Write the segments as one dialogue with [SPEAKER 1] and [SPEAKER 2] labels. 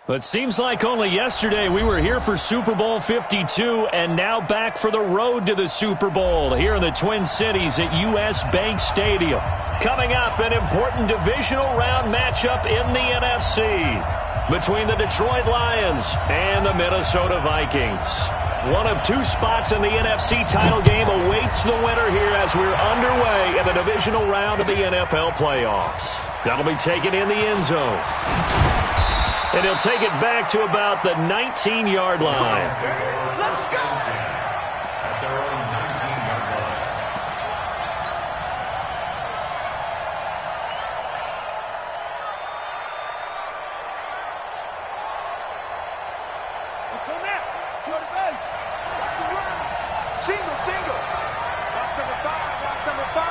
[SPEAKER 1] It seems like only yesterday we were here for Super Bowl 52 and now back for the road to the Super Bowl here in the Twin Cities at US Bank Stadium. Coming up, an important divisional round matchup in the NFC between the Detroit Lions and the Minnesota Vikings. One of two spots in the NFC title game awaits the winner here as we're underway in the divisional round of the NFL playoffs. That'll be taken in the end zone. And he'll take it back to about the 19-yard line.
[SPEAKER 2] Let's go! At their own 19-yard line. Let's go now. Go to base. Back to run. Single, single. Watch number 5. Watch number 5. I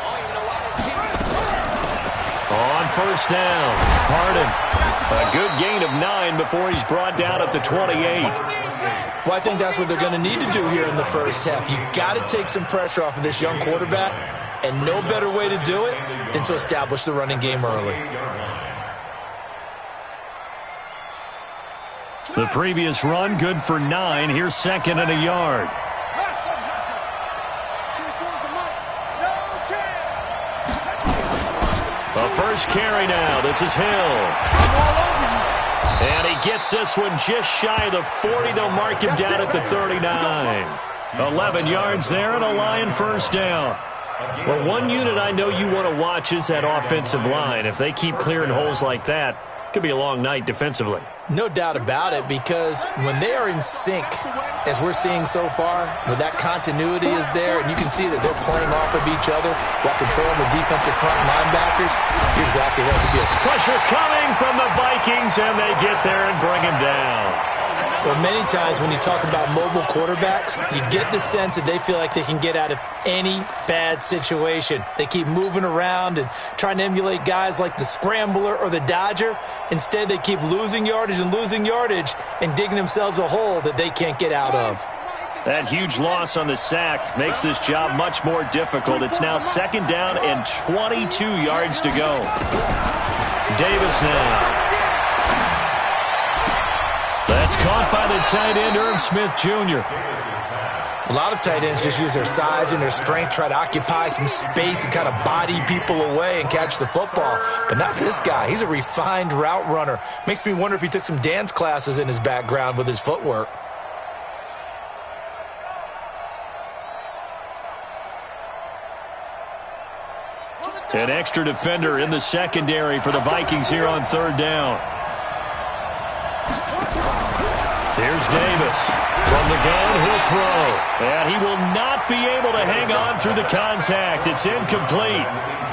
[SPEAKER 2] don't even know why this team.
[SPEAKER 1] On first down, Harden. A good gain of 9 before he's brought down at the 28.
[SPEAKER 3] Well, I think that's what they're going to need to do here in the first half. You've got to take some pressure off of this young quarterback, and no better way to do it than to establish the running game early.
[SPEAKER 1] The previous run, good for 9. Here's second and a yard. The first carry now. This is Hill. And he gets this one just shy of the 40. They'll mark him down at the 39. 11 yards there and a Lion first down. Well, one unit I know you want to watch is that offensive line. If they keep clearing holes like that, it could be a long night defensively.
[SPEAKER 3] No doubt about it, because when they are in sync, as we're seeing so far, when that continuity is there, and you can see that they're playing off of each other while controlling the defensive front linebackers, you're exactly right to do.
[SPEAKER 1] Pressure coming from the Vikings, and they get there and bring him down.
[SPEAKER 3] Well, many times when you talk about mobile quarterbacks, you get the sense that they feel like they can get out of any bad situation. They keep moving around and trying to emulate guys like the Scrambler or the Dodger. Instead, they keep losing yardage and digging themselves a hole that they can't get out of.
[SPEAKER 1] That huge loss on the sack makes this job much more difficult. It's now second down and 22 yards to go. Davis now. That's caught by the tight end, Irv Smith Jr.
[SPEAKER 3] A lot of tight ends just use their size and their strength, try to occupy some space and kind of body people away and catch the football. But not this guy. He's a refined route runner. Makes me wonder if he took some dance classes in his background with his footwork.
[SPEAKER 1] An extra defender in the secondary for the Vikings here on third down. Here's Davis. From the gun, he'll throw. And he will not be able to hang on through the contact. It's incomplete.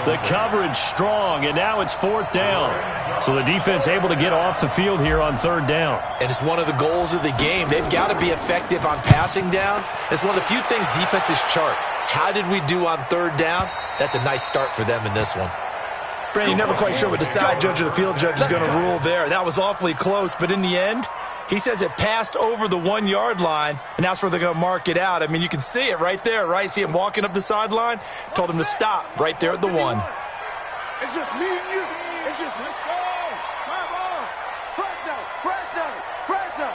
[SPEAKER 1] The coverage strong, and now it's fourth down. So the defense able to get off the field here on third down.
[SPEAKER 3] And it's one of the goals of the game. They've got to be effective on passing downs. It's one of the few things defenses chart. How did we do on third down? That's a nice start for them in this one.
[SPEAKER 4] Brandon, you're never quite sure what the side judge or the field judge is going to rule there. That was awfully close, but in the end, he says it passed over the 1 yard line, and that's where they're going to mark it out. I mean, you can see it right there, right? See him walking up the sideline? Told him to stop right there at the 1.
[SPEAKER 2] It's just me and you. It's just me. My ball. Crack down.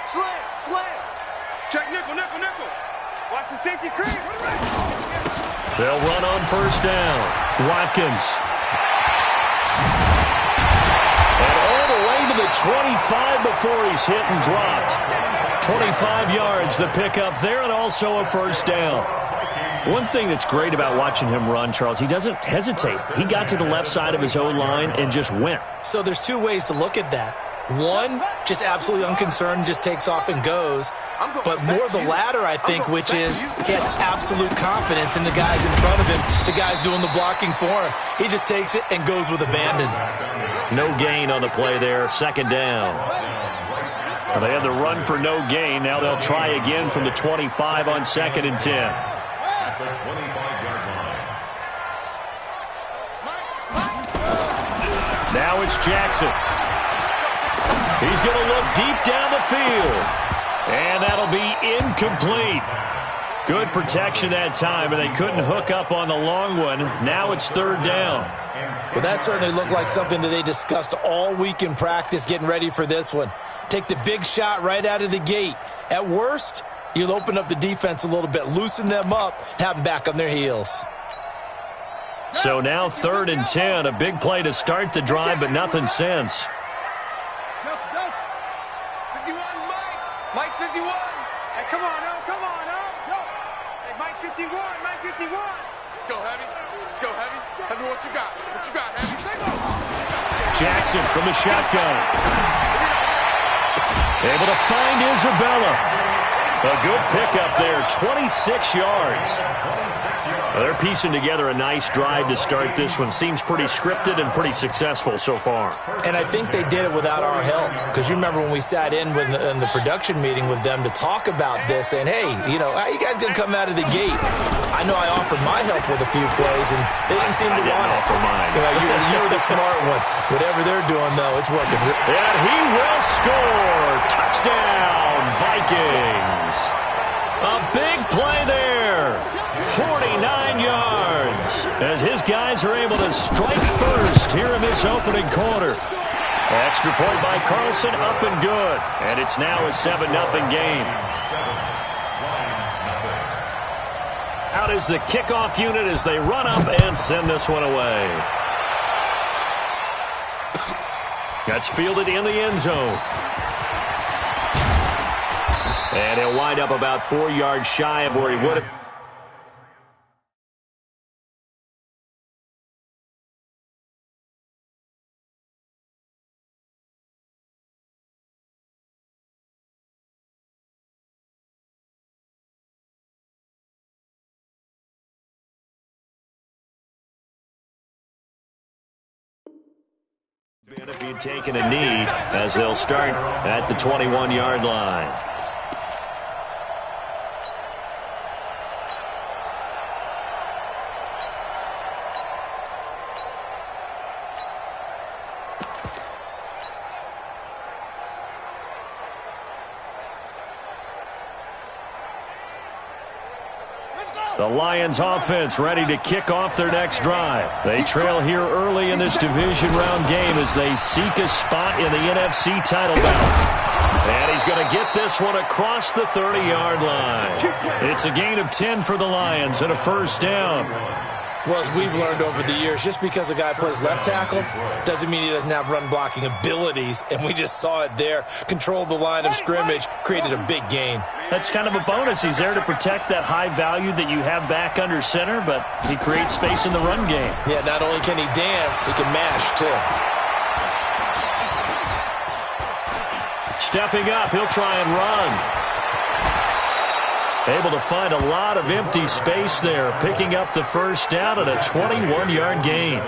[SPEAKER 2] Slam. Check nickel. Watch the safety creep.
[SPEAKER 1] They'll run on first down. Watkins. And all the way to the 25 before he's hit and dropped. 25 yards the pickup there, and also a first down. One thing that's great about watching him run, Charles, he doesn't hesitate. He got to the left side of his O-line and just went.
[SPEAKER 3] So there's two ways to look at that. One, just absolutely unconcerned, just takes off and goes. But more the latter, I think, which is he has absolute confidence in the guys in front of him, the guys doing the blocking for him. He just takes it and goes with abandon.
[SPEAKER 1] No gain on the play there, second down. Well, they had the run for no gain. Now they'll try again from the 25 on second and 10. Now it's Jackson. He's going to look deep down the field. And that'll be incomplete. Good protection that time, but they couldn't hook up on the long one. Now it's third down.
[SPEAKER 4] Well, that certainly looked like something that they discussed all week in practice getting ready for this one. Take the big shot right out of the gate. At worst, you'll open up the defense a little bit, loosen them up, have them back on their heels.
[SPEAKER 1] So now 3rd and 10, a big play to start the drive, but nothing since.
[SPEAKER 2] 51, Mike 51. Hey, come on now, come on now. Hey, Mike 51, Mike 51. Let's go, Heavy. Let's go, Heavy. Heavy, what you got? What you got, Heavy?
[SPEAKER 1] Jackson from the shotgun. Able to find Isabella. A good pickup there, 26 yards. They're piecing together a nice drive to start this one. Seems pretty scripted and pretty successful so far.
[SPEAKER 4] And I think they did it without our help. Because you remember when we sat in the production meeting with them to talk about this, saying, hey, you know, how you guys going to come out of the gate? I know I offered my help with a few plays, and they didn't seem to want it.
[SPEAKER 1] For mine.
[SPEAKER 4] You were the smart one. Whatever they're doing, though, it's working.
[SPEAKER 1] And he will score. Touchdown, Vikings. A big play there. 49 yards as his guys are able to strike first here in this opening quarter. Extra point by Carlson, up and good. And it's now a 7-0 game. Out is the kickoff unit as they run up and send this one away. That's fielded in the end zone. And he'll wind up about 4 yards shy of where he would have. If he'd taken a knee, as they'll start at the 21-yard line. The Lions offense ready to kick off their next drive. They trail here early in this division round game as they seek a spot in the NFC title bout. And he's going to get this one across the 30-yard line. It's a gain of 10 for the Lions and a first down.
[SPEAKER 4] Well, as we've learned over the years, just because a guy plays left tackle doesn't mean he doesn't have run-blocking abilities, and we just saw it there. Controlled the line of scrimmage, created a big gain.
[SPEAKER 1] That's kind of a bonus. He's there to protect that high value that you have back under center, but he creates space in the run game.
[SPEAKER 4] Yeah, not only can he dance, he can mash, too.
[SPEAKER 1] Stepping up, he'll try and run. Able to find a lot of empty space there, picking up the first down at a 21-yard gain.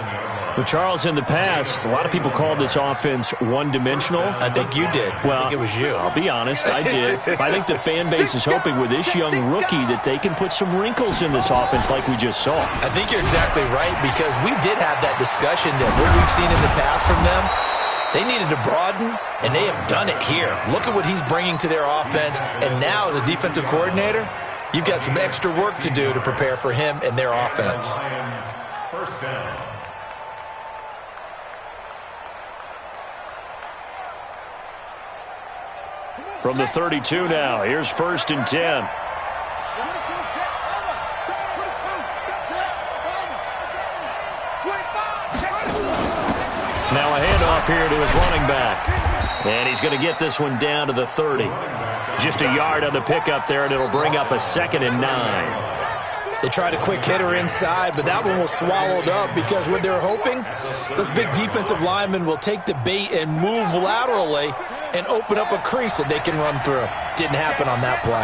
[SPEAKER 1] But Charles, in the past, a lot of people called this offense one-dimensional.
[SPEAKER 4] I think you did.
[SPEAKER 1] Well,
[SPEAKER 4] I think it was you.
[SPEAKER 1] I'll be honest, I did. I think the fan base is hoping with this young rookie that they can put some wrinkles in this offense like we just saw.
[SPEAKER 4] I think you're exactly right, because we did have that discussion that what we've seen in the past from them, they needed to broaden, and they have done it here. Look at what he's bringing to their offense, and now as a defensive coordinator, you've got some extra work to do to prepare for him and their offense.
[SPEAKER 5] First down.
[SPEAKER 1] From the 32 now, here's 1st and 10. Now a handoff here to his running back. And he's going to get this one down to the 30. Just a yard on the pickup there, and it'll bring up a 2nd and 9.
[SPEAKER 4] They tried a quick hitter inside, but that one was swallowed up because what they're hoping, those big defensive linemen will take the bait and move laterally and open up a crease that they can run through. Didn't happen on that play.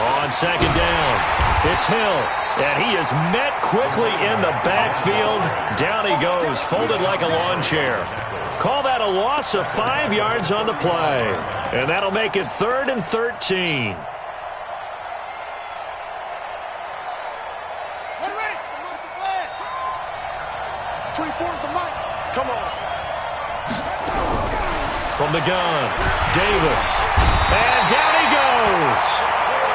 [SPEAKER 1] On 2nd down, it's Hill. And he is met quickly in the backfield. Down he goes, folded like a lawn chair. Call that a loss of 5 yards on the play. And that'll make it 3rd and 13.
[SPEAKER 2] Come on.
[SPEAKER 1] From the gun, Davis. And down he goes.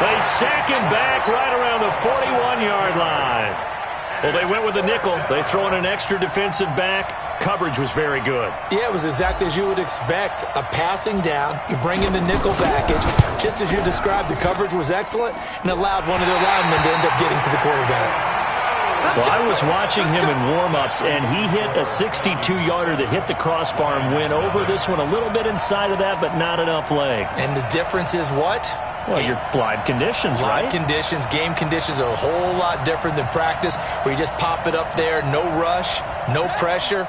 [SPEAKER 1] They sack him back right around the 41-yard line. Well, they went with a nickel. They throw in an extra defensive back. Coverage was very good.
[SPEAKER 3] Yeah, it was exactly as you would expect. A passing down, you bring in the nickel package. Just as you described, the coverage was excellent and allowed one of their linemen to end up getting to the quarterback.
[SPEAKER 1] Well, I was watching him in warm-ups, and he hit a 62-yarder that hit the crossbar and went over. This one a little bit inside of that, but not enough leg.
[SPEAKER 3] And the difference is what?
[SPEAKER 1] Well, your live conditions, right?
[SPEAKER 3] Live conditions, game conditions are a whole lot different than practice, where you just pop it up there, no rush, no pressure.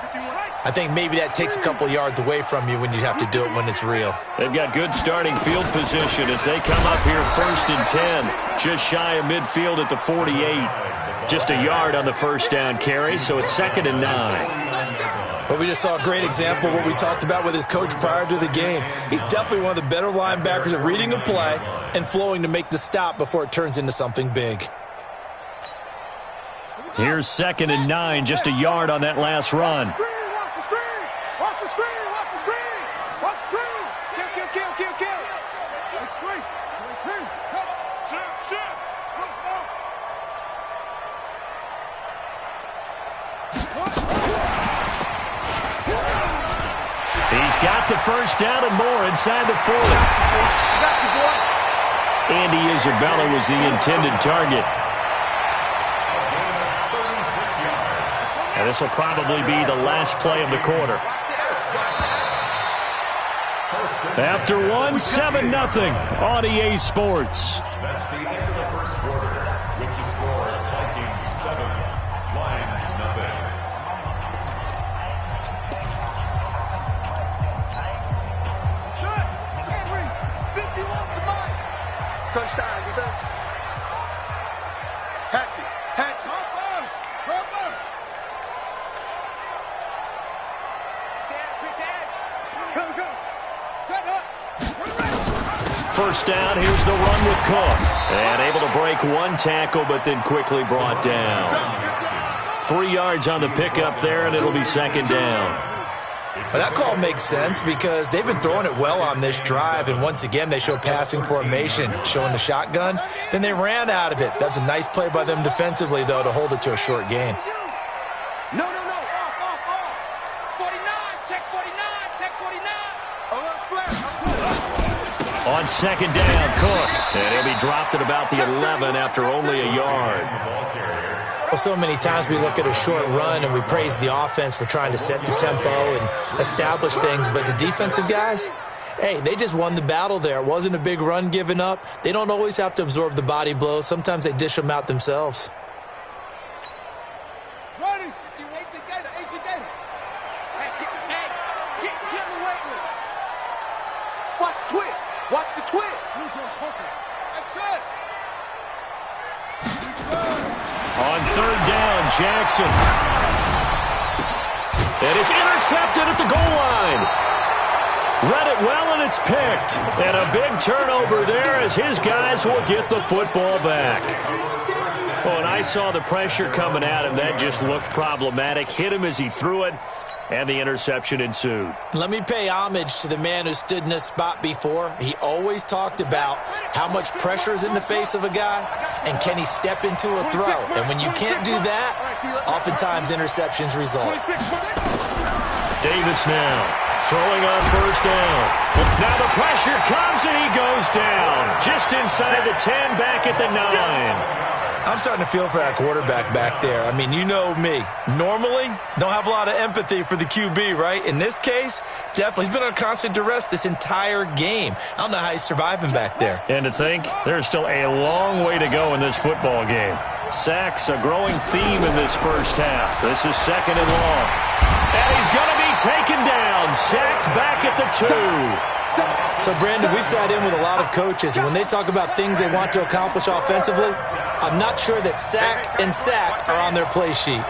[SPEAKER 3] I think maybe that takes a couple yards away from you when you have to do it when it's real.
[SPEAKER 1] They've got good starting field position as they come up here 1st and 10, just shy of midfield at the 48. Just a yard on the first down carry, so it's 2nd and 9.
[SPEAKER 3] But we just saw a great example of what we talked about with his coach prior to the game. He's definitely one of the better linebackers at reading a play and flowing to make the stop before it turns into something big.
[SPEAKER 1] Here's 2nd and 9, just a yard on that last run.
[SPEAKER 2] Watch the screen! Watch the screen! Watch the screen! Watch the screen! Kill! Like screen! Screen! Shift! Slow, slow!
[SPEAKER 1] He's got the first down and more inside the 40.
[SPEAKER 2] Got you, boy!
[SPEAKER 1] Andy Isabella was the intended target. And this will probably be the last play of the quarter. After 1, 7-0 on EA Sports.
[SPEAKER 5] That's the end of the first quarter, with the score Vikings 7, Lions nothing.
[SPEAKER 2] Shut! Henry! 51 to 9! Touchdown, defense. Hatchet! Harper! Go! Set up!
[SPEAKER 1] First down, here's the run with Cook. And able to break one tackle, but then quickly brought down. 3 yards on the pickup there, and it'll be 2nd down.
[SPEAKER 3] Well, that call makes sense because they've been throwing it well on this drive, and once again they show passing formation, showing the shotgun. Then they ran out of it. That's a nice play by them defensively, though, to hold it to a short gain.
[SPEAKER 2] No! Off! 49! Check 49!
[SPEAKER 1] On 2nd down, Cook. And he'll be dropped at about the 11 after only a yard.
[SPEAKER 3] Well, so many times we look at a short run and we praise the offense for trying to set the tempo and establish things, but the defensive guys, hey, they just won the battle there. It wasn't a big run given up. They don't always have to absorb the body blows. Sometimes they dish them out themselves.
[SPEAKER 2] Ready! AT Gator! Hey, get in the weight room! Watch the twist! That's it!
[SPEAKER 1] On 3rd down, Jackson. And it's intercepted at the goal line. Read it well, and it's picked. And a big turnover there as his guys will get the football back. Oh, and I saw the pressure coming at him. That just looked problematic. Hit him as he threw it, and the interception ensued.
[SPEAKER 3] Let me pay homage to the man who stood in this spot before. He always talked about how much pressure is in the face of a guy, and can he step into a throw. And when you can't do that, oftentimes interceptions result.
[SPEAKER 1] Davis now throwing on 1st down. Now the pressure comes, and he goes down. Just inside the 10, back at the 9.
[SPEAKER 3] I'm starting to feel for that quarterback back there. I mean, you know me. Normally, don't have a lot of empathy for the QB, right? In this case, definitely. He's been on constant duress this entire game. I don't know how he's surviving back there.
[SPEAKER 1] And to think, there's still a long way to go in this football game. Sacks, a growing theme in this first half. This is 2nd and long. And he's going to be taken down. Sacked back at the 2.
[SPEAKER 3] So, Brandon, we sat in with a lot of coaches, and when they talk about things they want to accomplish offensively, I'm not sure that sack and sack are on their play sheet.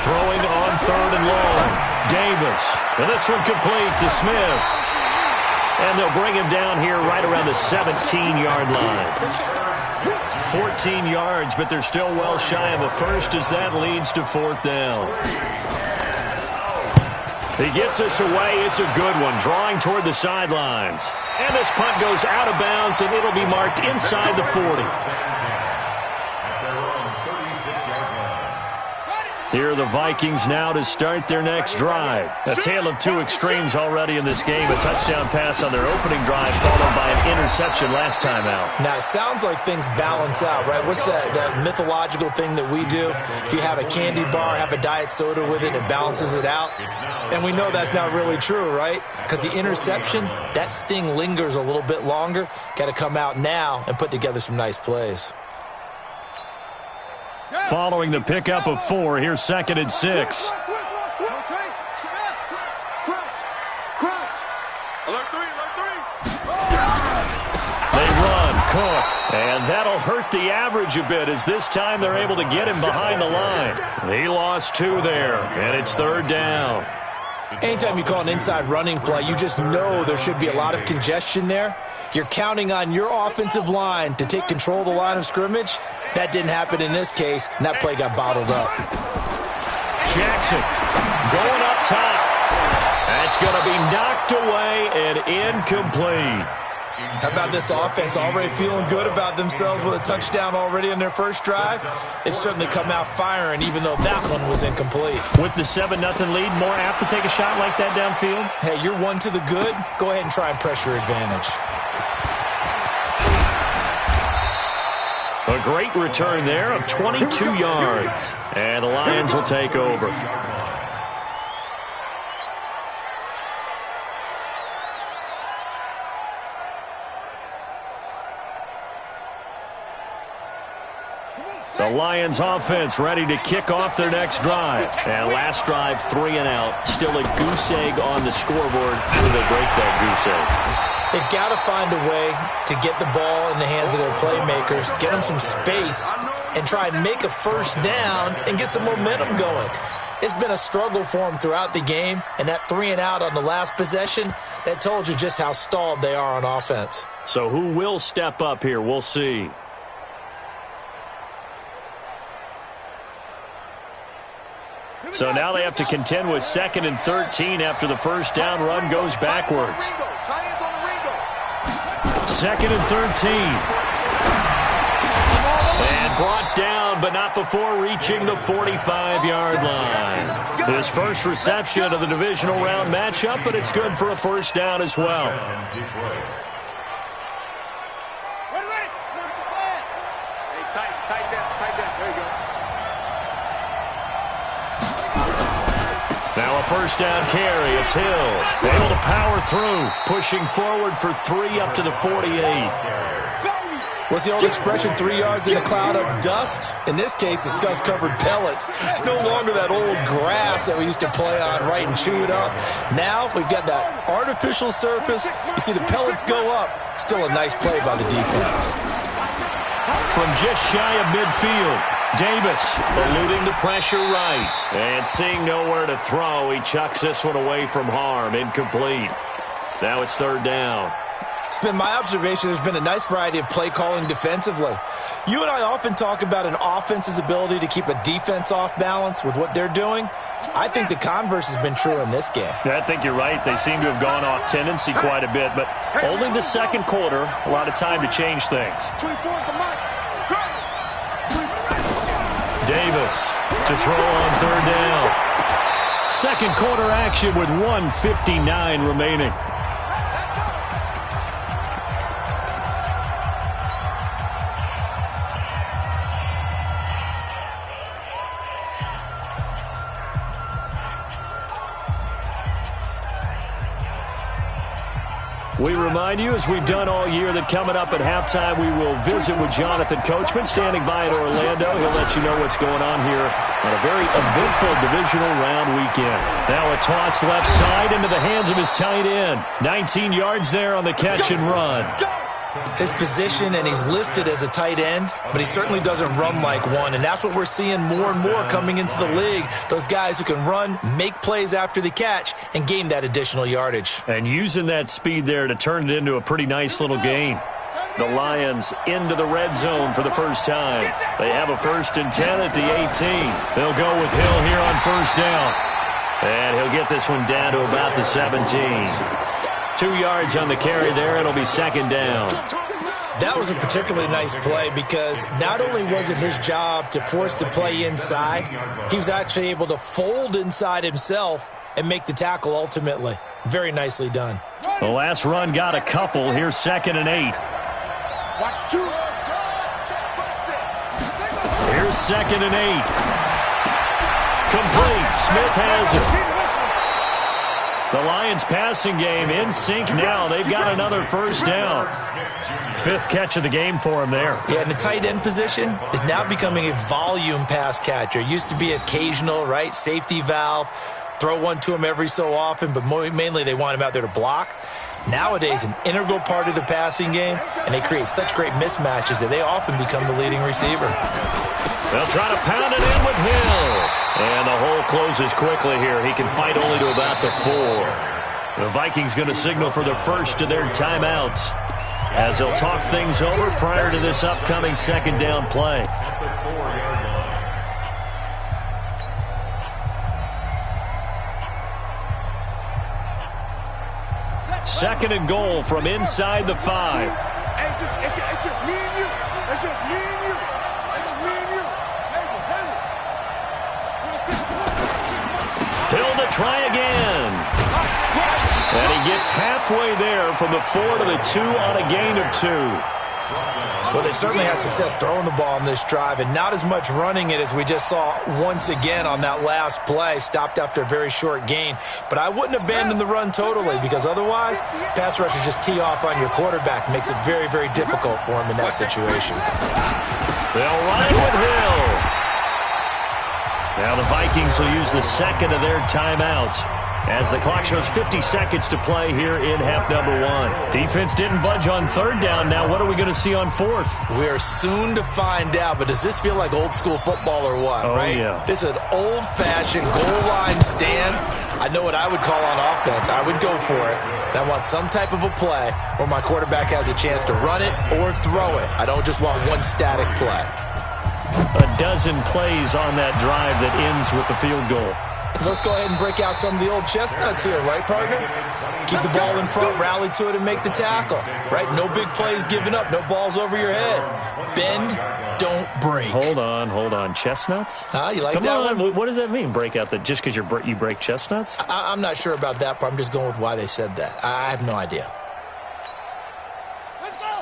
[SPEAKER 1] Throwing on 3rd and long. Davis. And this one complete to Smith. And they'll bring him down here right around the 17-yard line. 14 yards, but they're still well shy of a first as that leads to 4th down. He gets us away. It's a good one, drawing toward the sidelines. And this punt goes out of bounds, and it'll be marked inside the 40. Here are the Vikings now to start their next drive. A tale of two extremes already in this game. A touchdown pass on their opening drive followed by an interception last time out.
[SPEAKER 3] Now, it sounds like things balance out, right? What's that mythological thing that we do? If you have a candy bar, have a diet soda with it, it balances it out. And we know that's not really true, right? Because the interception, that sting lingers a little bit longer. Got to come out now and put together some nice plays.
[SPEAKER 1] Following the pickup of 4, here's 2nd and 6. They run, Cook, and that'll hurt the average a bit as this time they're able to get him behind the line. He lost 2 there, and it's 3rd down.
[SPEAKER 3] Anytime you call an inside running play, you just know there should be a lot of congestion there. You're counting on your offensive line to take control of the line of scrimmage. That didn't happen in this case, and that play got bottled up.
[SPEAKER 1] Jackson going up top. That's going to be knocked away and incomplete.
[SPEAKER 3] How about this offense already feeling good about themselves with a touchdown already in their first drive? It's certainly come out firing, even though that one was incomplete.
[SPEAKER 1] With the 7-0 lead, more apt to take a shot like that downfield?
[SPEAKER 3] Hey, you're one to the good. Go ahead and try and pressure advantage.
[SPEAKER 1] A great return there of 22 yards. And the Lions will take over. The Lions offense ready to kick off their next drive. And last drive, 3 and out. Still a goose egg on the scoreboard. Will they break that goose egg?
[SPEAKER 3] They've got to find a way to get the ball in the hands of their playmakers, get them some space, and try and make a first down and get some momentum going. It's been a struggle for them throughout the game, and that 3 and out on the last possession, that told you just how stalled they are on offense.
[SPEAKER 1] So who will step up here? We'll see. So now they have to contend with 2nd and 13 after the first down run goes backwards. 2nd and 13. And brought down, but not before reaching the 45-yard line. His first reception of the divisional round matchup, but it's good for a first down as well. Now a first down carry. It's Hill. Able to power through. Pushing forward for 3 up to the 48.
[SPEAKER 3] What's the old expression, 3 yards in a cloud of dust? In this case, it's dust-covered pellets. It's no longer that old grass that we used to play on, right, and chew it up. Now we've got that artificial surface. You see the pellets go up. Still a nice play by the defense.
[SPEAKER 1] From just shy of midfield, Davis eluding the pressure right. And seeing nowhere to throw, he chucks this one away from harm. Incomplete. Now it's 3rd down.
[SPEAKER 3] It's been my observation there's been a nice variety of play calling defensively. You and I often talk about an offense's ability to keep a defense off balance with what they're doing. I think the converse has been true in this game.
[SPEAKER 1] I think you're right. They seem to have gone off tendency quite a bit, but only the second quarter, a lot of time to change things. Davis to throw on 3rd down. Second quarter action with 1:59 remaining. We remind you, as we've done all year, that coming up at halftime, we will visit with Jonathan Coachman, standing by in Orlando. He'll let you know what's going on here on a very eventful divisional round weekend. Now a toss left side into the hands of his tight end. 19 yards there on the catch and run.
[SPEAKER 3] His position, and he's listed as a tight end, but he certainly doesn't run like one, and that's what we're seeing more and more coming into the league. Those guys who can run, make plays after the catch, and gain that additional yardage.
[SPEAKER 1] And using that speed there to turn it into a pretty nice little gain. The Lions into the red zone for the first time. They have a 1st and 10 at the 18. They'll go with Hill here on first down. And he'll get this one down to about the 17. 2 yards on the carry there. It'll be 2nd down.
[SPEAKER 4] That was a particularly nice play because not only was it his job to force the play inside, he was actually able to fold inside himself and make the tackle ultimately. Very nicely done.
[SPEAKER 1] The last run got a couple. Here's 2nd and 8.
[SPEAKER 2] Watch 2.
[SPEAKER 1] Here's 2nd and 8. Complete. Smith has it. The Lions passing game in sync now. They've got another first down. 5th catch of the game for him there.
[SPEAKER 4] Yeah, and the tight end position is now becoming a volume pass catcher. Used to be occasional, right? Safety valve. Throw one to him every so often, but mainly they want him out there to block. Nowadays, an integral part of the passing game, and they create such great mismatches that they often become the leading receiver.
[SPEAKER 1] They'll try to pound it in with Hill. And the hole closes quickly here. He can fight only to about the 4. The Vikings going to signal for the first of their timeouts as they'll talk things over prior to this upcoming 2nd down play. 2nd and goal from inside the 5.
[SPEAKER 2] Hey, it's just me and you. It's just me and you. It's just me and you.
[SPEAKER 1] Hill to try again. And he gets halfway there from the 4 to the 2 on a gain of 2.
[SPEAKER 4] Well, they've certainly had success throwing the ball in this drive and not as much running it as we just saw once again on that last play. Stopped after a very short gain. But I wouldn't abandon the run totally because otherwise, pass rushers just tee off on your quarterback. Makes it very, very difficult for him in that situation.
[SPEAKER 1] They'll run it with Hill. Now the Vikings will use the 2nd of their timeouts as the clock shows 50 seconds to play here in half number 1. Defense didn't budge on 3rd down. Now what are we going to see on 4th?
[SPEAKER 4] We are soon to find out, but does this feel like old school football or what, right?
[SPEAKER 1] Yeah.
[SPEAKER 4] This is an old-fashioned goal line stand. I know what I would call on offense. I would go for it. And I want some type of a play where my quarterback has a chance to run it or throw it. I don't just want one static play.
[SPEAKER 1] A dozen plays on that drive that ends with the field goal.
[SPEAKER 4] Let's go ahead and break out some of the old chestnuts here, right, partner? Keep the ball in front, rally to it, and make the tackle, right? No big plays given up, no balls over your head. Bend, don't break.
[SPEAKER 1] Hold on. Chestnuts?
[SPEAKER 4] You like
[SPEAKER 1] Come
[SPEAKER 4] that
[SPEAKER 1] on.
[SPEAKER 4] one?
[SPEAKER 1] What does that mean, break out? Just because you break chestnuts?
[SPEAKER 4] I'm not sure about that part. I'm just going with why they said that. I have no idea.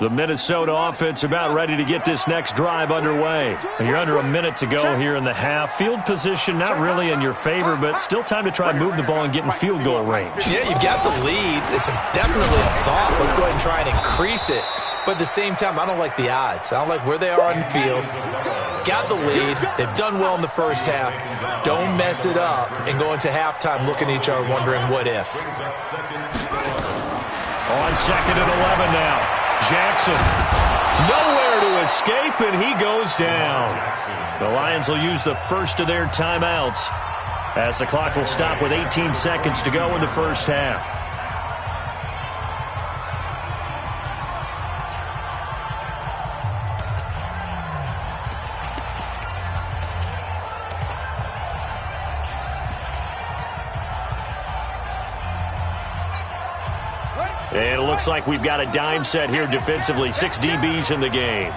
[SPEAKER 1] The Minnesota offense about ready to get this next drive underway. You're under a minute to go here in the half. Field position not really in your favor, but still time to try and move the ball and get in field goal range.
[SPEAKER 4] Yeah, you've got the lead. It's definitely a thought. Let's go ahead and try and increase it. But at the same time, I don't like the odds. I don't like where they are on the field. Got the lead. They've done well in the first half. Don't mess it up and go into halftime looking at each other wondering what if.
[SPEAKER 1] On 2nd and 11 now. Jackson, nowhere to escape, and he goes down. The Lions will use the first of their timeouts as the clock will stop with 18 seconds to go in the first half. And it looks like we've got a dime set here defensively. 6 DBs in the game.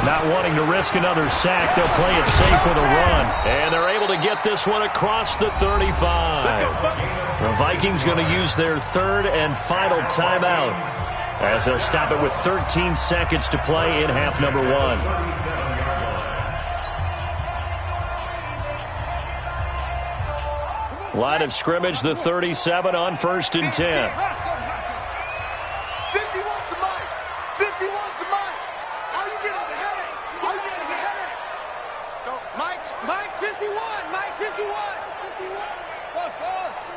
[SPEAKER 1] Not wanting to risk another sack, they'll play it safe with a run. And they're able to get this one across the 35. The Vikings going to use their 3rd and final timeout as they'll stop it with 13 seconds to play in half number 1. Line of scrimmage, the 37 on 1st and 10.
[SPEAKER 2] 51's the mic. 51's the mic. Are you getting the headache? Are you getting the headache? Go, Mike 51. Mike 51. Boss,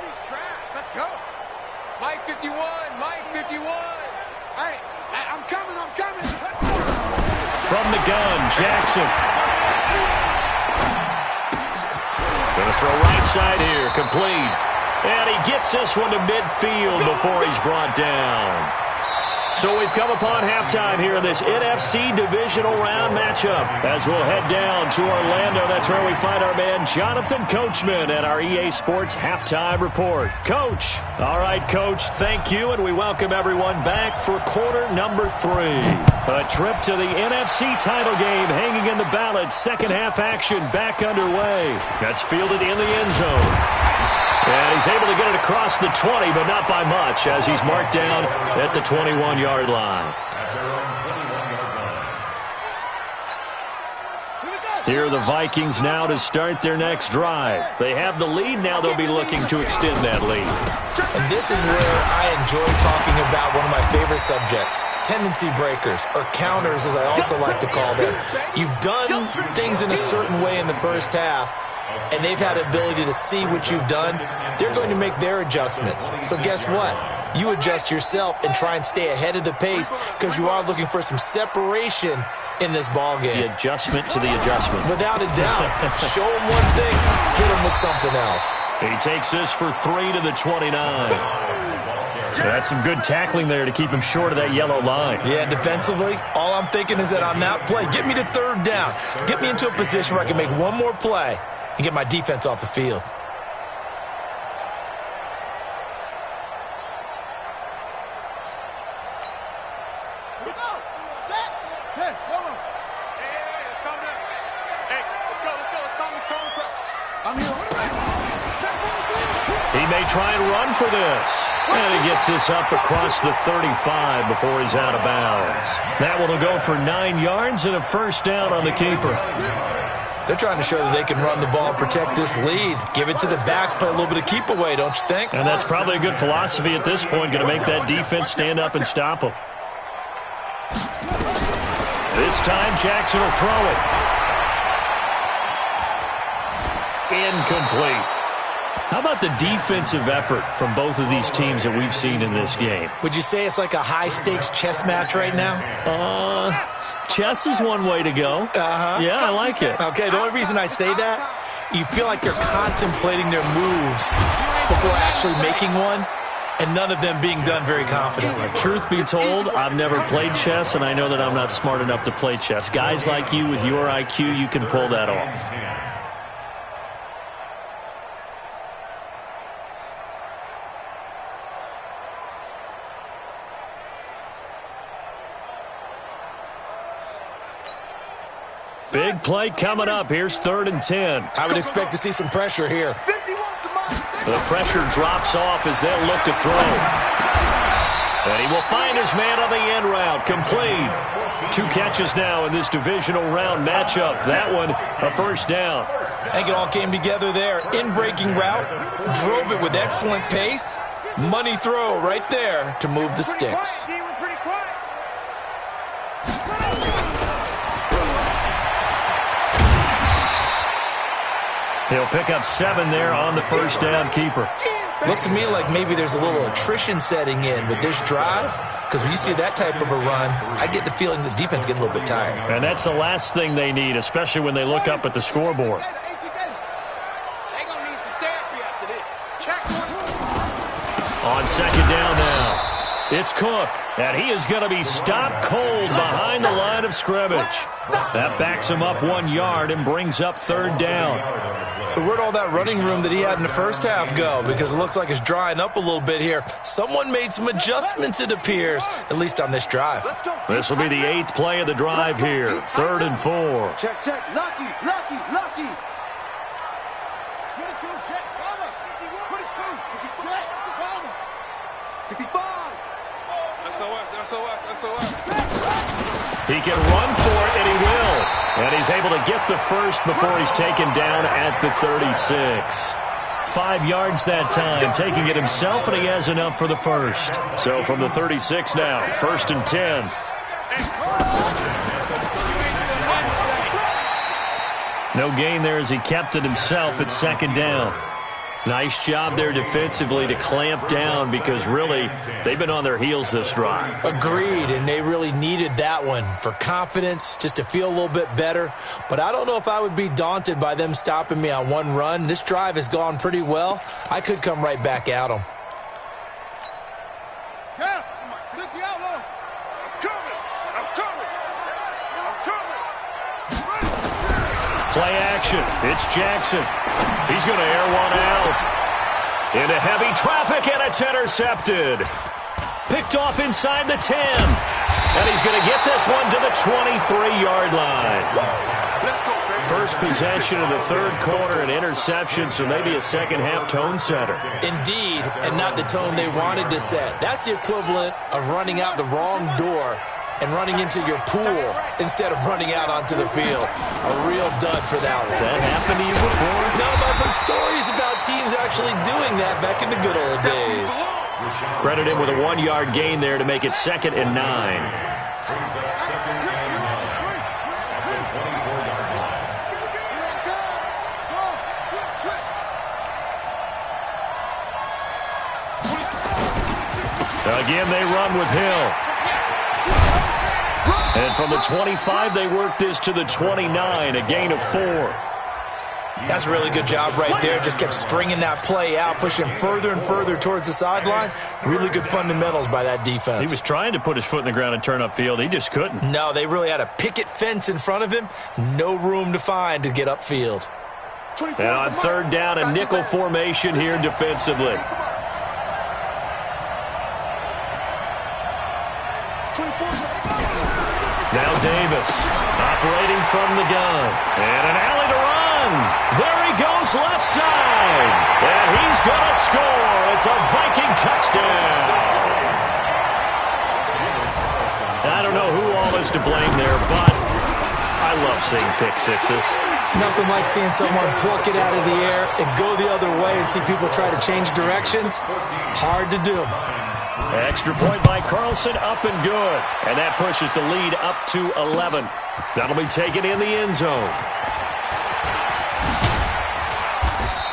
[SPEAKER 2] he's trash. Let's go. Mike 51. Mike 51. Hey, I'm coming.
[SPEAKER 1] From the gun, Jackson. Going to throw right side here, complete. And he gets this one to midfield before he's brought down. So we've come upon halftime here in this NFC divisional round matchup. As we'll head down to Orlando, that's where we find our man Jonathan Coachman at our EA Sports Halftime Report. Coach. All right, Coach, thank you, and we welcome everyone back for quarter number 3. A trip to the NFC title game hanging in the balance. Second half action back underway. That's fielded in the end zone. And he's able to get it across the 20, but not by much, as he's marked down at the 21-yard line. Here are the Vikings now to start their next drive. They have the lead. Now they'll be looking to extend that lead.
[SPEAKER 3] And this is where I enjoy talking about one of my favorite subjects, tendency breakers, or counters, as I also like to call them. You've done things in a certain way in the first half, and they've had the ability to see what you've done. They're going to make their adjustments. So guess what? You adjust yourself and try and stay ahead of the pace because you are looking for some separation in this ball game.
[SPEAKER 1] The adjustment to the adjustment.
[SPEAKER 3] Without a doubt. Show him one thing, hit him with something else.
[SPEAKER 1] He takes this for 3 to the 29. That's some good tackling there to keep him short of that yellow line.
[SPEAKER 3] Yeah, defensively, all I'm thinking is that on that play, get me to third down. Get me into a position where I can make one more play and get my defense off the field.
[SPEAKER 1] He may try and run for this. And he gets this up across the 35 before he's out of bounds. That one will go for 9 yards and a first down on the keeper.
[SPEAKER 3] They're trying to show that they can run the ball and protect this lead. Give it to the backs, play a little bit of keep away, don't you think?
[SPEAKER 1] And that's probably a good philosophy at this point, going to make that defense stand up and stop them. This time, Jackson will throw it. Incomplete. How about the defensive effort from both of these teams that we've seen in this game?
[SPEAKER 3] Would you say it's like a high-stakes chess match right now?
[SPEAKER 1] Chess is one way to go. Yeah, I like it.
[SPEAKER 3] Okay, the only reason I say that, you feel like they're contemplating their moves before actually making one, and none of them being done very confidently.
[SPEAKER 1] Truth be told, I've never played chess, and I know that I'm not smart enough to play chess. Guys like you with your IQ, you can pull that off. Big play coming up. Here's 3rd and 10.
[SPEAKER 3] I would expect to see some pressure here.
[SPEAKER 1] The pressure drops off as they'll look to throw. And he will find his man on the end route. Complete. 2 catches now in this divisional round matchup. That one, a first down.
[SPEAKER 3] I think it all came together there. In-breaking route. Drove it with excellent pace. Money throw right there to move the sticks.
[SPEAKER 1] He'll pick up 7 there on the first down keeper.
[SPEAKER 3] Looks to me like maybe there's a little attrition setting in with this drive, because when you see that type of a run, I get the feeling the defense getting a little bit tired.
[SPEAKER 1] And that's the last thing they need, especially when they look up at the scoreboard. On second down now, it's Cook, and he is going to be stopped cold behind the line of scrimmage. That backs him up 1 yard and brings up 3rd down.
[SPEAKER 3] So where'd all that running room that he had in the first half go? Because it looks like it's drying up a little bit here. Someone made some adjustments, it appears, at least on this drive.
[SPEAKER 1] This will be the 8th play of the drive here. 3rd and 4.
[SPEAKER 2] Check, check. Lucky. 22, check. 22, check. 65. SOS.
[SPEAKER 1] He can run for it, and he will. And he's able to get the first before he's taken down at the 36. 5 yards that time, taking it himself, and he has enough for the first. So from the 36 now, 1st and 10. No gain there as he kept it himself at 2nd down. Nice job there defensively to clamp down because really they've been on their heels this drive.
[SPEAKER 3] Agreed, and they really needed that one for confidence, just to feel a little bit better. But I don't know if I would be daunted by them stopping me on one run. This drive has gone pretty well. I could come right back at them.
[SPEAKER 2] Yeah, 60 out low.
[SPEAKER 1] Play action. It's Jackson. He's going to air one out. Into heavy traffic, and it's intercepted. Picked off inside the 10. And he's going to get this one to the 23-yard line. First possession of the third quarter, an interception, so maybe a second-half tone setter.
[SPEAKER 3] Indeed, and not the tone they wanted to set. That's the equivalent of running out the wrong door and running into your pool instead of running out onto the field. A real dud for that one.
[SPEAKER 1] Has that happened to you before?
[SPEAKER 3] No, but I've heard stories about teams actually doing that back in the good old days.
[SPEAKER 1] Credit him with a 1-yard gain there to make it 2nd and 9.
[SPEAKER 5] Brings up 2nd and 9 at the 24-yard line.
[SPEAKER 1] Again, they run with Hill. And from the 25, they work this to the 29, a gain of 4.
[SPEAKER 4] That's a really good job right there. Just kept stringing that play out, pushing further and further towards the sideline. Really good fundamentals by that defense.
[SPEAKER 1] He was trying to put his foot in the ground and turn upfield. He just couldn't.
[SPEAKER 4] No, they really had a picket fence in front of him. No room to find to get upfield.
[SPEAKER 1] And on 3rd down, a nickel formation here defensively. Now Davis, operating from the gun. And an alley to run. There he goes left side. And he's going to score. It's a Viking touchdown. I don't know who all is to blame there, but I love seeing pick sixes.
[SPEAKER 3] Nothing like seeing someone pluck it out of the air and go the other way and see people try to change directions. Hard to do.
[SPEAKER 1] Extra point by Carlson, up and good. And that pushes the lead up to 11. That'll be taken in the end zone.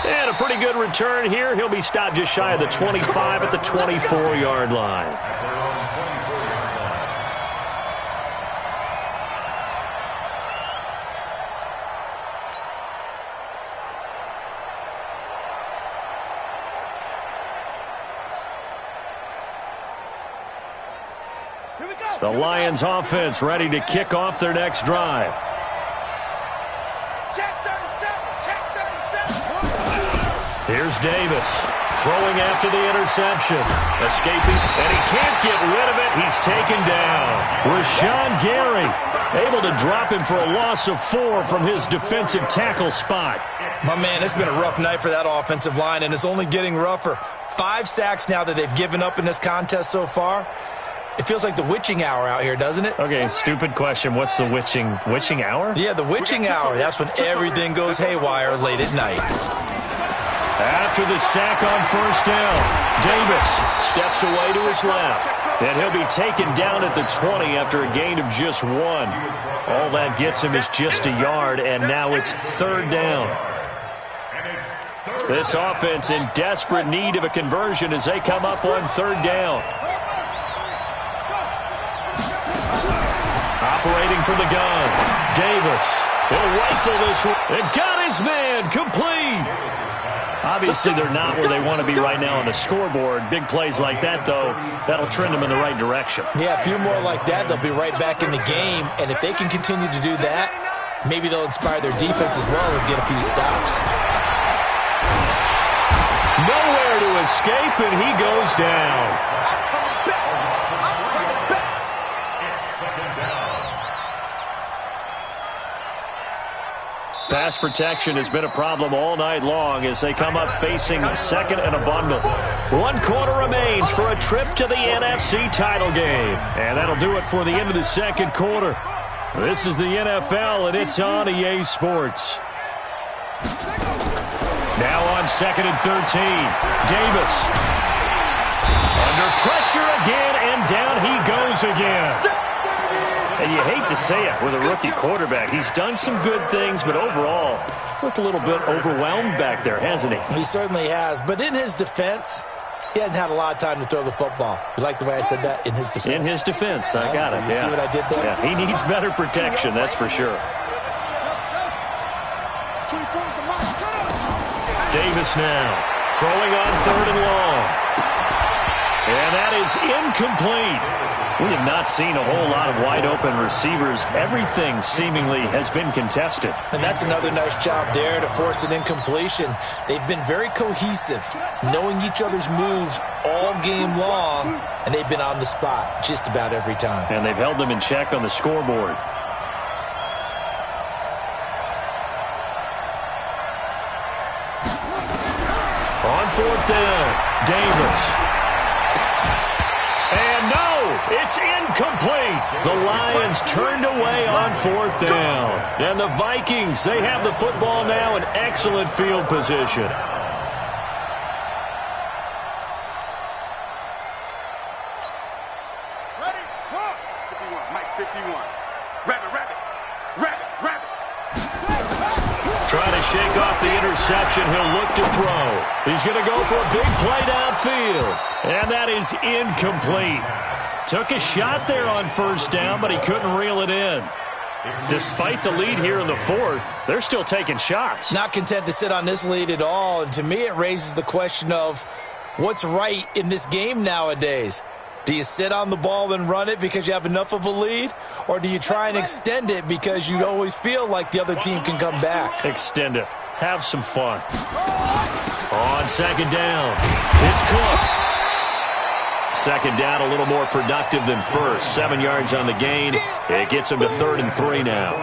[SPEAKER 1] And a pretty good return here. He'll be stopped just shy of the 25 at the 24-yard line. The Lions offense ready to kick off their next drive.
[SPEAKER 2] Check 37, check 37.
[SPEAKER 1] Here's Davis throwing after the interception. Escaping, and he can't get rid of it. He's taken down. Rashawn Gary able to drop him for a loss of 4 from his defensive tackle spot.
[SPEAKER 4] My man, it's been a rough night for that offensive line, and it's only getting rougher. 5 sacks now that they've given up in this contest so far. It feels like the witching hour out here, doesn't it?
[SPEAKER 1] Okay, stupid question. What's the witching hour?
[SPEAKER 4] Yeah, the witching hour. That's when everything goes haywire late at night.
[SPEAKER 1] After the sack on 1st down, Davis steps away to his left. And he'll be taken down at the 20 after a gain of just 1. All that gets him is just a yard, and now it's 3rd down. This offense in desperate need of a conversion as they come up on 3rd down. Operating from the gun, Davis. He'll rifle this one. And got his man complete. Obviously, they're not where they want to be right now on the scoreboard. Big plays like that, though, that'll trend them in the right direction.
[SPEAKER 4] Yeah, a few more like that, they'll be right back in the game. And if they can continue to do that, maybe they'll inspire their defense as well and get a few stops.
[SPEAKER 1] Nowhere to escape, and he goes down. Pass protection has been a problem all night long as they come up facing 2nd and a bundle. 1 quarter remains for a trip to the NFC title game. And that'll do it for the end of the 2nd quarter. This is the NFL, and it's on EA Sports. Now on 2nd and 13. Davis. Under pressure again, and down he goes again. And you hate to say it with a rookie quarterback. He's done some good things, but overall, looked a little bit overwhelmed back there, hasn't he?
[SPEAKER 3] He certainly has. But in his defense, he hasn't had a lot of time to throw the football. You like the way I said that? In his defense.
[SPEAKER 1] In his defense. I got it.
[SPEAKER 3] You see what I did there?
[SPEAKER 1] Yeah, he needs better protection, that's for sure. Davis now throwing on 3rd and long. And that is incomplete. We have not seen a whole lot of wide-open receivers. Everything seemingly has been contested.
[SPEAKER 3] And that's another nice job there to force an incompletion. They've been very cohesive, knowing each other's moves all game long, and they've been on the spot just about every time.
[SPEAKER 1] And they've held them in check on the scoreboard. On fourth down, Davis. And no, it's incomplete. The Lions turned away on fourth down. And the Vikings, they have the football now in excellent field position.
[SPEAKER 2] Ready? 51, Mike 51. Rabbit, rabbit, rabbit, rabbit.
[SPEAKER 1] Trying to shake off the interception. He'll look to throw. He's going to go for a big play downfield. And that is incomplete. Took a shot there on first down, but he couldn't reel it in. Despite the lead here in the fourth, they're still taking shots.
[SPEAKER 3] Not content to sit on this lead at all. And to me, it raises the question of what's right in this game nowadays. Do you sit on the ball and run it because you have enough of a lead? Or do you try and extend it because you always feel like the other team can come back?
[SPEAKER 1] Extend it. Have some fun. On second down, it's Cook. Second down, a little more productive than first. 7 yards on the gain. It gets them to 3rd and 3 now.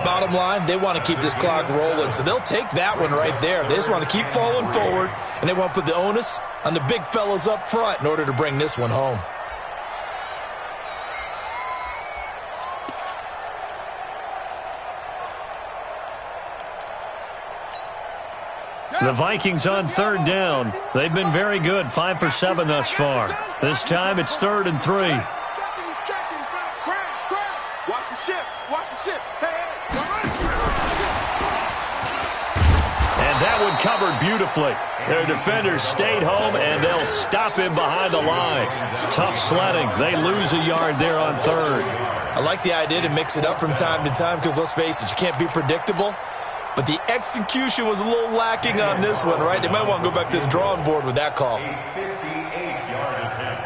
[SPEAKER 3] Bottom line, they want to keep this clock rolling, so they'll take that one right there. They just want to keep falling forward, and they want to put the onus on the big fellas up front in order to bring this one home.
[SPEAKER 1] The Vikings on 3rd down. They've been very good, 5 for 7 thus far. This time it's 3rd and 3.
[SPEAKER 2] Checking, he's checking. Crash, crash. Watch the ship. Watch the ship. Hey,
[SPEAKER 1] And that one covered beautifully. Their defenders stayed home, and they'll stop him behind the line. Tough sledding. They lose a yard there on 3rd.
[SPEAKER 3] I like the idea to mix it up from time to time because, let's face it, you can't be predictable. But the execution was a little lacking on this one, right? They might want to go back to the drawing board with that call.
[SPEAKER 5] 58-yard attempt.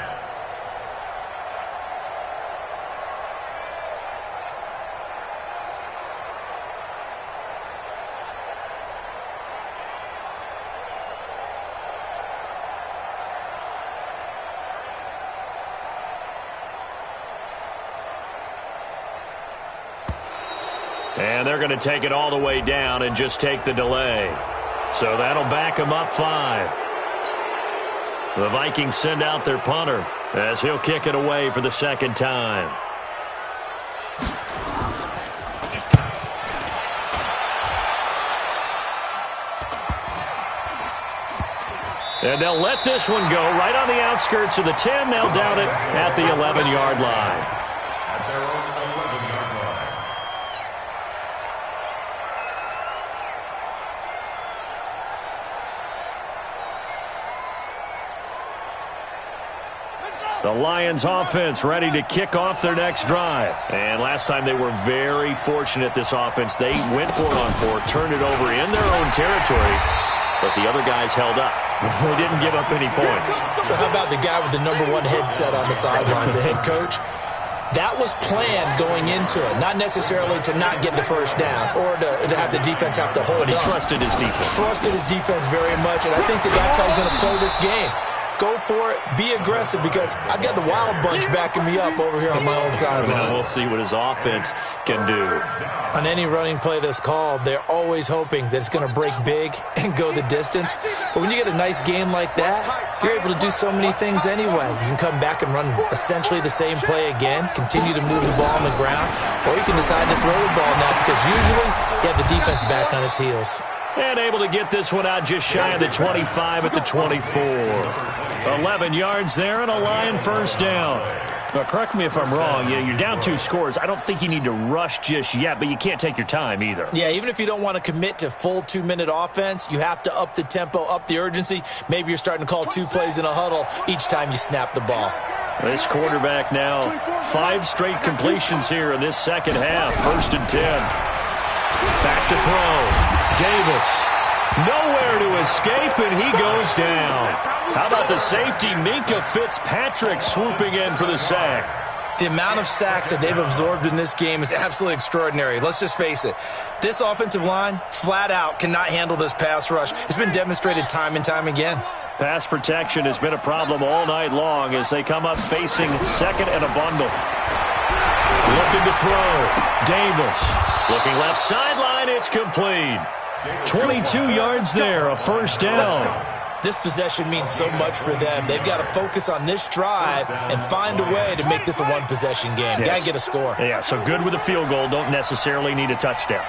[SPEAKER 1] And they're going to take it all the way down and just take the delay. So that'll back them up 5. The Vikings send out their punter as he'll kick it away for the second time. And they'll let this one go right on the outskirts of the 10. They'll down it at the 11-yard line.
[SPEAKER 5] At their own 11-yard line.
[SPEAKER 1] The Lions offense ready to kick off their next drive. And last time they were very fortunate, this offense. They went for it on 4, turned it over in their own territory, but the other guys held up. They didn't give up any points.
[SPEAKER 3] So how about the guy with the #1 headset on the sidelines, the head coach? That was planned going into it, not necessarily to not get the first down or to have the defense have to hold
[SPEAKER 1] But he
[SPEAKER 3] up.
[SPEAKER 1] trusted his defense.
[SPEAKER 3] Trusted his defense very much, and I think that's how he's going to play this game. Go for it, be aggressive, because I've got the Wild Bunch backing me up over here on my own
[SPEAKER 1] Now
[SPEAKER 3] sideline.
[SPEAKER 1] we'll see what his offense can do.
[SPEAKER 3] On any running play that's called, they're always hoping that it's going to break big and go the distance. But when you get a nice game like that, you're able to do so many things anyway. You can come back and run essentially the same play again, continue to move the ball on the ground, or you can decide to throw the ball now because usually you have the defense back on its heels.
[SPEAKER 1] And able to get this one out just shy of the 25 at the 24. 11 yards there and a Lion first down. Now, correct me if I'm wrong. You're down 2 scores. I don't think you need to rush just yet, but you can't take your time either.
[SPEAKER 3] Yeah, even if you don't want to commit to full 2-minute offense, you have to up the tempo, up the urgency. Maybe you're starting to call 2 plays in a huddle each time you snap the ball.
[SPEAKER 1] This quarterback now 5 straight completions here in this second half. 1st and 10. Back to throw. Davis. Nowhere to escape, and he goes down. How about the safety, Minkah Fitzpatrick, swooping in for the sack?
[SPEAKER 4] The amount of sacks that they've absorbed in this game is absolutely extraordinary. Let's just face it. This offensive line, flat out, cannot handle this pass rush. It's been demonstrated time and time again.
[SPEAKER 1] Pass protection has been a problem all night long as they come up facing second and a bundle. Looking to throw. Davis. Looking left sideline. It's complete. 22 yards there, a first down.
[SPEAKER 3] This possession means so much for them. They've got to focus on this drive and find a way to make this a one-possession game.
[SPEAKER 1] Yes.
[SPEAKER 3] Got to get a score.
[SPEAKER 1] Yeah, so good with a field goal. Don't necessarily need a touchdown.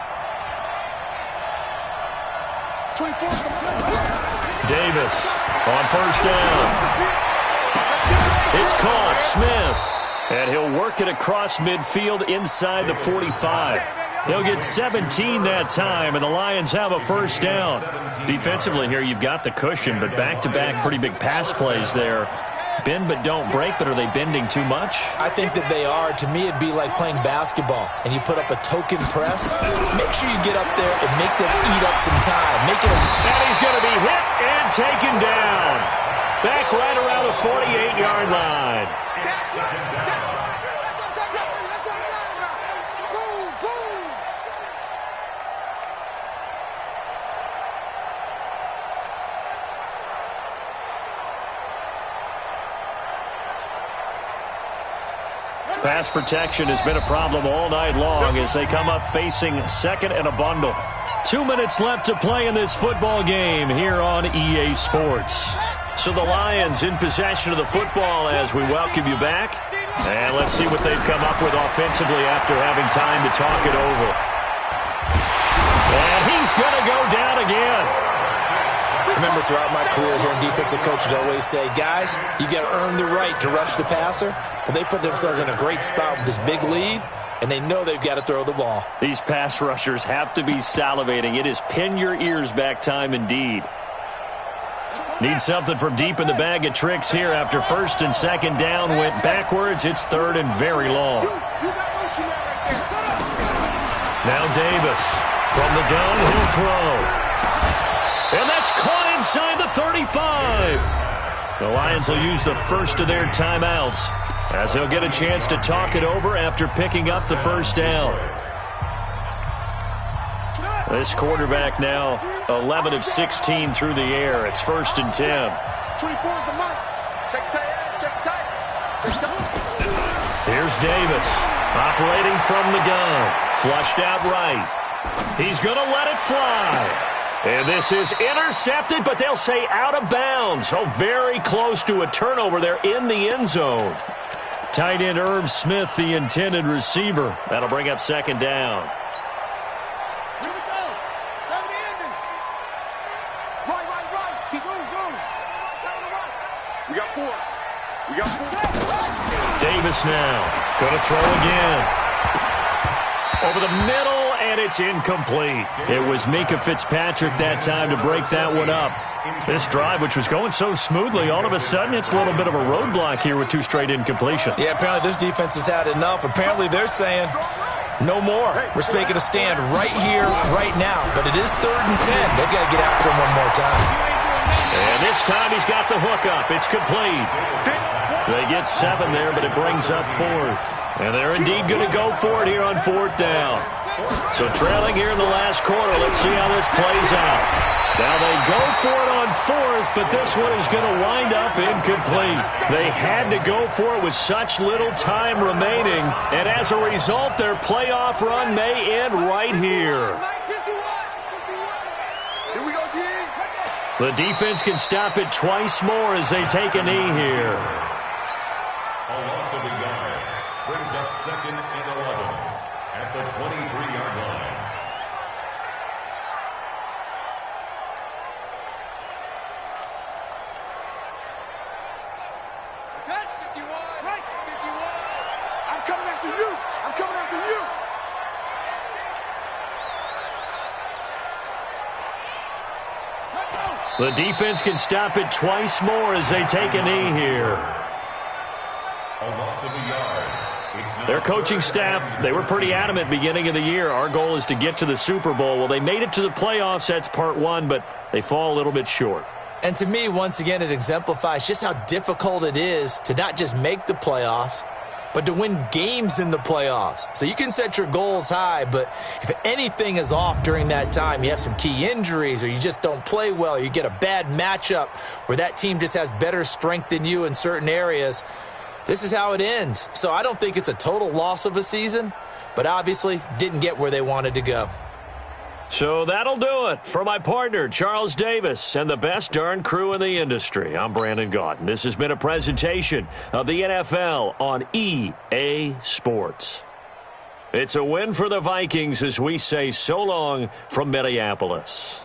[SPEAKER 1] Davis on first down. It's caught. Smith. And he'll work it across midfield inside the 45. He'll get 17 that time, and the Lions have a first down. Defensively here, you've got the cushion, but back-to-back pretty big pass plays there. Bend but don't break, but are they bending too much?
[SPEAKER 3] I think that they are. To me, it'd be like playing basketball, and you put up a token press. Make sure you get up there and make them eat up some time. Make it
[SPEAKER 1] And he's going to be hit and taken down. Back right around the 48-yard line. Pass protection has been a problem all night long as they come up facing second and a bundle. 2 minutes left to play in this football game here on EA Sports. So the Lions in possession of the football as we welcome you back. And let's see what they've come up with offensively after having time to talk it over. And he's going to go down again.
[SPEAKER 3] Remember, throughout my career here in defensive coaches always say, guys, you got to earn the right to rush the passer. Well, they put themselves in a great spot with this big lead, and they know they've got to throw the ball.
[SPEAKER 1] These pass rushers have to be salivating. It is pin your ears back time indeed. Need something from deep in the bag of tricks here after first and second down went backwards. It's third and very long. Now Davis from the gun, he'll throw. And that's caught inside the 35. The Lions will use the first of their timeouts as they'll get a chance to talk it over after picking up the first down. This quarterback now 11 of 16 through the air. It's first and 10.
[SPEAKER 2] 24 is the mark. Check tight.
[SPEAKER 1] Here's Davis operating from the gun. Flushed out right. He's going to let it fly. And this is intercepted, but they'll say out of bounds. Oh, very close to a turnover there in the end zone. Tight end Irv Smith, the intended receiver. That'll bring up second down.
[SPEAKER 2] Here we go. 70 ending. Right. Keep going. We got four.
[SPEAKER 1] Davis now. Going to throw again. Over the middle, and it's incomplete. It was Mika Fitzpatrick that time to break that one up. This drive, which was going so smoothly, all of a sudden it's a little bit of a roadblock here with 2 straight incompletions.
[SPEAKER 4] Yeah, apparently this defense has had enough. Apparently they're saying, no more. We're making a stand right here, right now. But it is third and 10. They've got to get after him one more time.
[SPEAKER 1] And this time he's got the hook up. It's complete. They get 7 there, but it brings up fourth. And they're indeed going to go for it here on fourth down. So trailing here in the last quarter. Let's see how this plays out. Now they go for it on fourth, but this one is going to wind up incomplete. They had to go for it with such little time remaining. And as a result, their playoff run may end right here.
[SPEAKER 2] Here we go, D.
[SPEAKER 1] The defense can stop it twice more as they take a knee here.
[SPEAKER 5] A loss of a yard brings up second and 11 at the 23-yard line.
[SPEAKER 2] Okay, 51. Right, 51. I'm coming after you.
[SPEAKER 1] The defense can stop it twice more as they take a knee here.
[SPEAKER 5] A loss of a yard.
[SPEAKER 1] Their coaching staff, they were pretty adamant beginning of the year. Our goal is to get to the Super Bowl. Well, they made it to the playoffs. That's part one, but they fall a little bit short.
[SPEAKER 3] And to me, once again, it exemplifies just how difficult it is to not just make the playoffs, but to win games in the playoffs. So you can set your goals high, but if anything is off during that time, you have some key injuries or you just don't play well, or you get a bad matchup where that team just has better strength than you in certain areas, this is how it ends. So I don't think it's a total loss of a season, but obviously didn't get where they wanted to go.
[SPEAKER 1] So that'll do it for my partner, Charles Davis, and the best darn crew in the industry. I'm Brandon Gaudin. This has been a presentation of the NFL on EA Sports. It's a win for the Vikings as we say so long from Minneapolis.